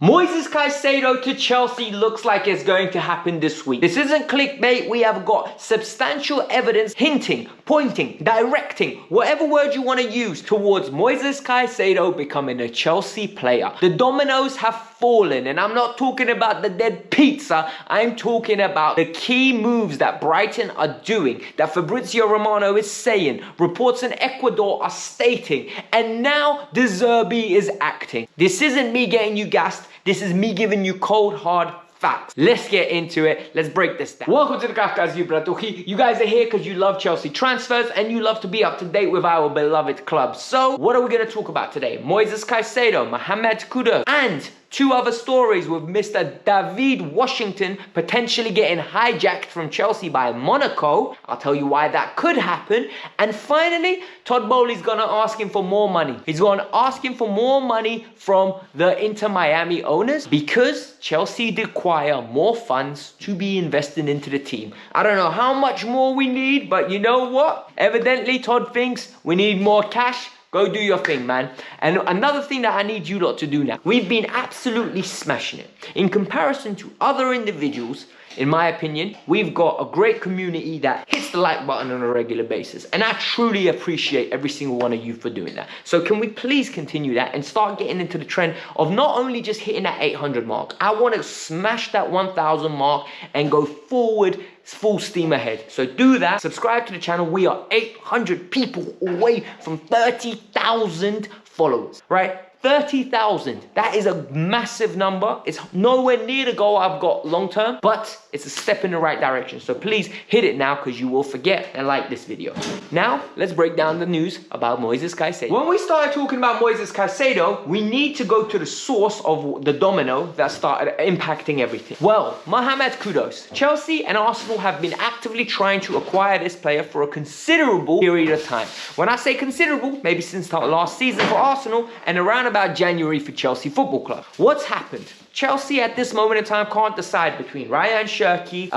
Moises Caicedo to Chelsea looks like it's going to happen this week. This isn't clickbait. We have got substantial evidence hinting, pointing, directing, whatever word you want to use towards Moises Caicedo becoming a Chelsea player. The dominoes have fallen, and I'm not talking about the dead pizza. I'm talking about the key moves that Brighton are doing, that Fabrizio Romano is saying, reports in Ecuador are stating, and now De Zerbi is acting. This isn't me getting you gassed. This is me giving you cold, hard facts. Let's get into it. Let's break this down. Welcome to the Kavkas View, bratuchi. You guys are here because you love Chelsea transfers and you love to be up to date with our beloved club. So, what are we going to talk about today? Moises Caicedo, Mohamed Kudus, and two other stories with Mr. David Washington potentially getting hijacked from Chelsea by Monaco. I'll tell you why that could happen. And finally, Todd Boehly's gonna ask him for more money. He's gonna ask him for more money from the Inter Miami owners because Chelsea require more funds to be invested into the team. I don't know how much more we need, but you know what? Evidently, Todd thinks we need more cash. Go do your thing, man. And another thing that I need you lot to do now. We've been absolutely smashing it. In comparison to other individuals, in my opinion, we've got a great community that hits the like button on a regular basis. And I truly appreciate every single one of you for doing that. So can we please continue that and start getting into the trend of not only just hitting that 800 mark. I want to smash that 1000 mark and go forward full steam ahead. So do that. Subscribe to the channel. We are 800 people away from 30,000 followers, right? 30,000. That is a massive number. It's nowhere near the goal I've got long term, but it's a step in the right direction. So please hit it now because you will forget and like this video. Now, let's break down the news about Moises Caicedo. When we started talking about Moises Caicedo, we need to go to the source of the domino that started impacting everything. Well, Mohamed Kudus. Chelsea and Arsenal have been actively trying to acquire this player for a considerable period of time. When I say considerable, maybe since the last season for Arsenal and around about January for Chelsea Football Club. What's happened? Chelsea at this moment in time can't decide between Ryan Cherki,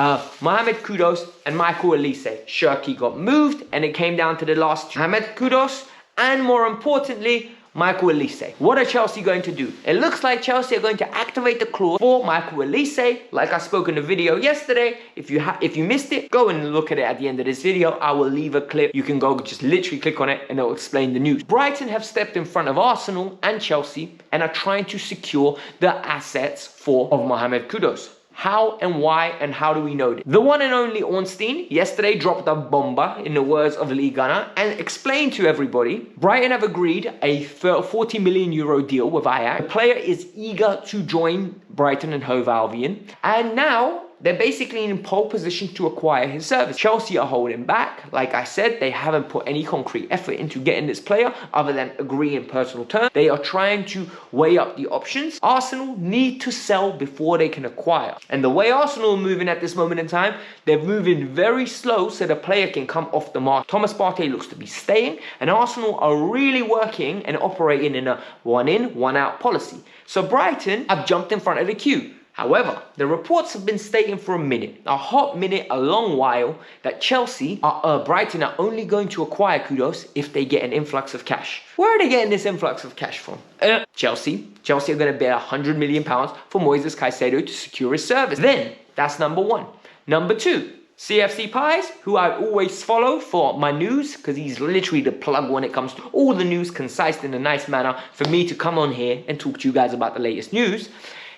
Mohamed Kudus and Michael Elise. Cherki got moved and it came down to the last two. Mohamed Kudus and more importantly, Michael Elise. What are Chelsea going to do? It looks like Chelsea are going to activate the clause for Michael Elise, like I spoke in the video yesterday. If you missed it, go and look at it at the end of this video. I will leave a clip. You can go just literally click on it and it will explain the news. Brighton have stepped in front of Arsenal and Chelsea and are trying to secure the assets of Mohamed Kudus. How and why and how do we know this? The one and only Ornstein yesterday dropped a bomba in the words of Lee Gunner and explained to everybody Brighton have agreed a 40 million euro deal with Ajax. The player is eager to join Brighton and Hove Albion, and now they're basically in pole position to acquire his service. Chelsea are holding back. Like I said, they haven't put any concrete effort into getting this player other than agreeing personal terms. They are trying to weigh up the options. Arsenal need to sell before they can acquire. And the way Arsenal are moving at this moment in time, they're moving very slow so the player can come off the mark. Thomas Partey looks to be staying, and Arsenal are really working and operating in a one in, one out policy. So Brighton have jumped in front of the queue. However, the reports have been stating for a minute, a hot minute, a long while, that Brighton are only going to acquire Kudus if they get an influx of cash. Where are they getting this influx of cash from? Chelsea. Chelsea are going to pay £100 million for Moises Caicedo to secure his service. Then, that's number one. Number two, CFC Pies, who I always follow for my news, because he's literally the plug when it comes to all the news, concise in a nice manner, for me to come on here and talk to you guys about the latest news.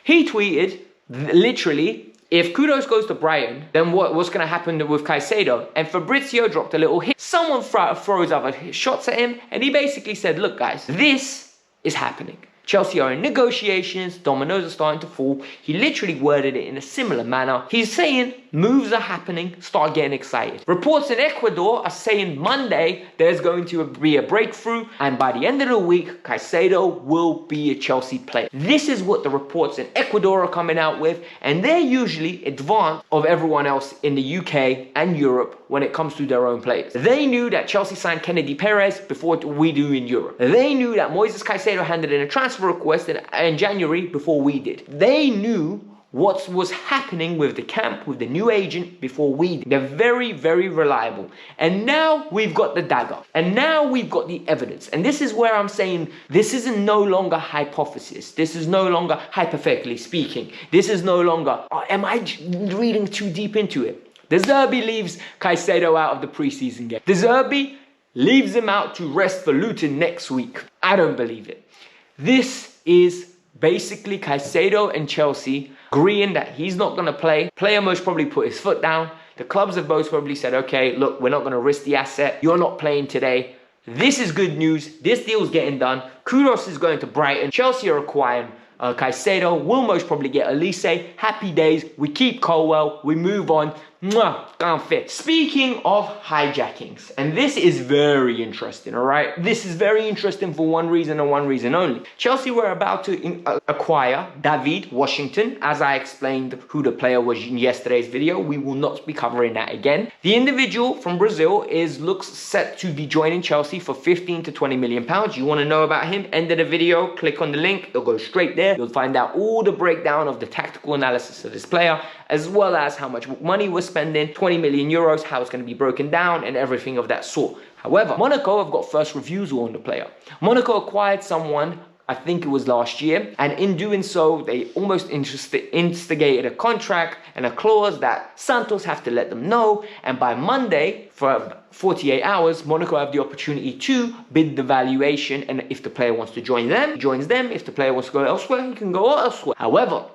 He tweeted, literally, if Kudus goes to Brighton, then what's going to happen with Caicedo? And Fabrizio dropped a little hit. Someone throws other shots at him, and he basically said, look guys, this is happening. Chelsea are in negotiations, dominoes are starting to fall. He literally worded it in a similar manner. He's saying moves are happening, start getting excited. Reports in Ecuador are saying Monday there's going to be a breakthrough, and by the end of the week, Caicedo will be a Chelsea player. This is what the reports in Ecuador are coming out with, and they're usually advanced of everyone else in the UK and Europe when it comes to their own players. They knew that Chelsea signed Kennedy Perez before we do in Europe. They knew that Moises Caicedo handed in a transfer request in January before we did. They knew what was happening with the camp, with the new agent before we did. They're very, very reliable. And now we've got the dagger. And now we've got the evidence. And this is where I'm saying this isn't no longer hypothesis. This is no longer hypothetically speaking. This is no longer, am I reading too deep into it? De Zerbi leaves Caicedo out of the preseason game. De Zerbi leaves him out to rest for Luton next week. I don't believe it. This is basically Caicedo and Chelsea agreeing that he's not going to play. Player most probably put his foot down. The clubs have both probably said, okay, look, we're not going to risk the asset. You're not playing today. This is good news. This deal's getting done. Kudus is going to Brighton. Chelsea are acquiring Caicedo. Will most probably get Elise. Happy days. We keep Colwell. We move on. Mwah, can't fit. Speaking of hijackings, and this is very interesting, all right? This is very interesting for one reason and one reason only. Chelsea were about to acquire David Washington, as I explained who the player was in yesterday's video. We will not be covering that again. The individual from Brazil looks set to be joining Chelsea for 15 to 20 million pounds. You want to know about him? End of the video, click on the link. It'll go straight there. You'll find out all the breakdown of the tactical analysis of this player, as well as how much money we're spending, 20 million euros, how it's going to be broken down, and everything of that sort. However, Monaco have got first refusal on the player. Monaco acquired someone, I think it was last year, and in doing so, they almost instigated a contract and a clause that Santos have to let them know, and by Monday, for 48 hours, Monaco have the opportunity to bid the valuation, and if the player wants to join them, he joins them. If the player wants to go elsewhere, he can go elsewhere. However,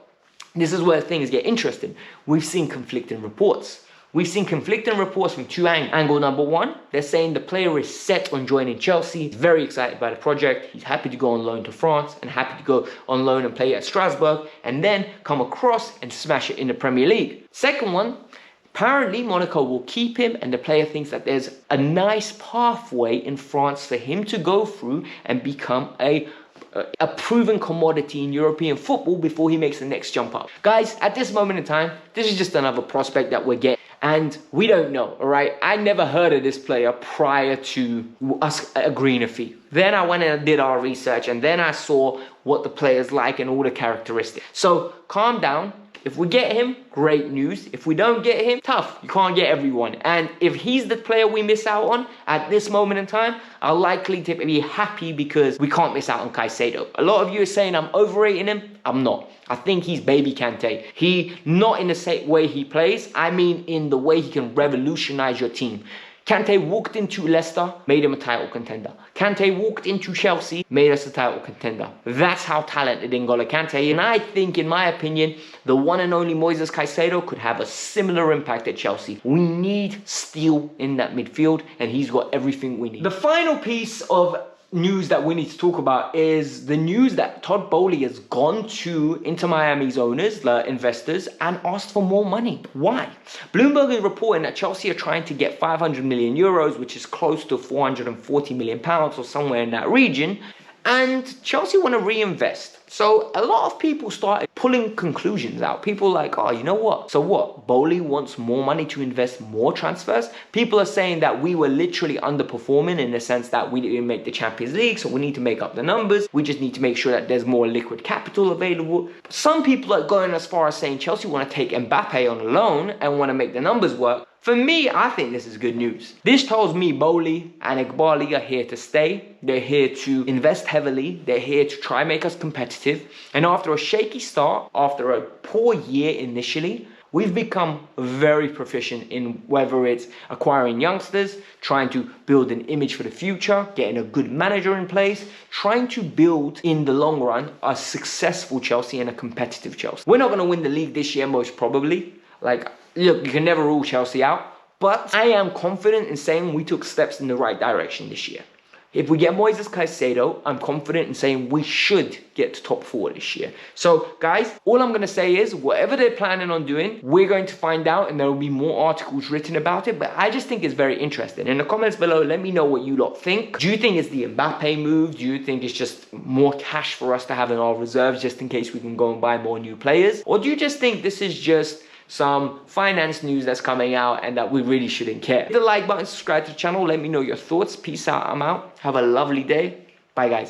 this is where things get interesting. We've seen conflicting reports. We've seen conflicting reports from two angles. Angle number one, they're saying the player is set on joining Chelsea. He's very excited by the project. He's happy to go on loan to France and happy to go on loan and play at Strasbourg and then come across and smash it in the Premier League. Second one, apparently Monaco will keep him and the player thinks that there's a nice pathway in France for him to go through and become a proven commodity in European football before he makes the next jump up. Guys, at this moment in time, this is just another prospect that we're getting. And we don't know, all right? I never heard of this player prior to us agreeing a fee. Then I went and did our research and then I saw what the player's like and all the characteristics. So calm down. If we get him, great news. If we don't get him, tough. You can't get everyone. And if he's the player we miss out on at this moment in time, I'll likely to be happy because we can't miss out on Caicedo. A lot of you are saying I'm overrating him. I'm not. I think he's baby Kante. He, not in the same way he plays, I mean in the way he can revolutionize your team. Kante walked into Leicester, made him a title contender. Kante walked into Chelsea, made us a title contender. That's how talented N'Golo Kante. And I think, in my opinion, the one and only Moises Caicedo could have a similar impact at Chelsea. We need steel in that midfield, and he's got everything we need. The final piece of news that we need to talk about is the news that Todd Boehly has gone to Inter Miami's owners, the investors, and asked for more money. Why? Bloomberg is reporting that Chelsea are trying to get 500 million euros, which is close to 440 million pounds or somewhere in that region, and Chelsea want to reinvest. So a lot of people started pulling conclusions out. People like, oh, you know what? So what? Boehly wants more money to invest more transfers? People are saying that we were literally underperforming in the sense that we didn't make the Champions League, so we need to make up the numbers. We just need to make sure that there's more liquid capital available. Some people are going as far as saying Chelsea want to take Mbappe on loan and want to make the numbers work. For me, I think this is good news. This tells me Boehly and Iqbali are here to stay. They're here to invest heavily. They're here to try and make us competitive. And after a shaky start, after a poor year initially, we've become very proficient in whether it's acquiring youngsters, trying to build an image for the future, getting a good manager in place, trying to build, in the long run, a successful Chelsea and a competitive Chelsea. We're not going to win the league this year, most probably. Look, you can never rule Chelsea out, but I am confident in saying we took steps in the right direction this year. If we get Moises Caicedo, I'm confident in saying we should get to top 4 this year. So, guys, all I'm going to say is whatever they're planning on doing, we're going to find out and there will be more articles written about it. But I just think it's very interesting. In the comments below, let me know what you lot think. Do you think it's the Mbappe move? Do you think it's just more cash for us to have in our reserves just in case we can go and buy more new players? Or do you just think this is just some finance news that's coming out and that we really shouldn't care? Hit the like button, subscribe to the channel, let me know your thoughts. Peace out, I'm out. Have a lovely day. Bye, guys.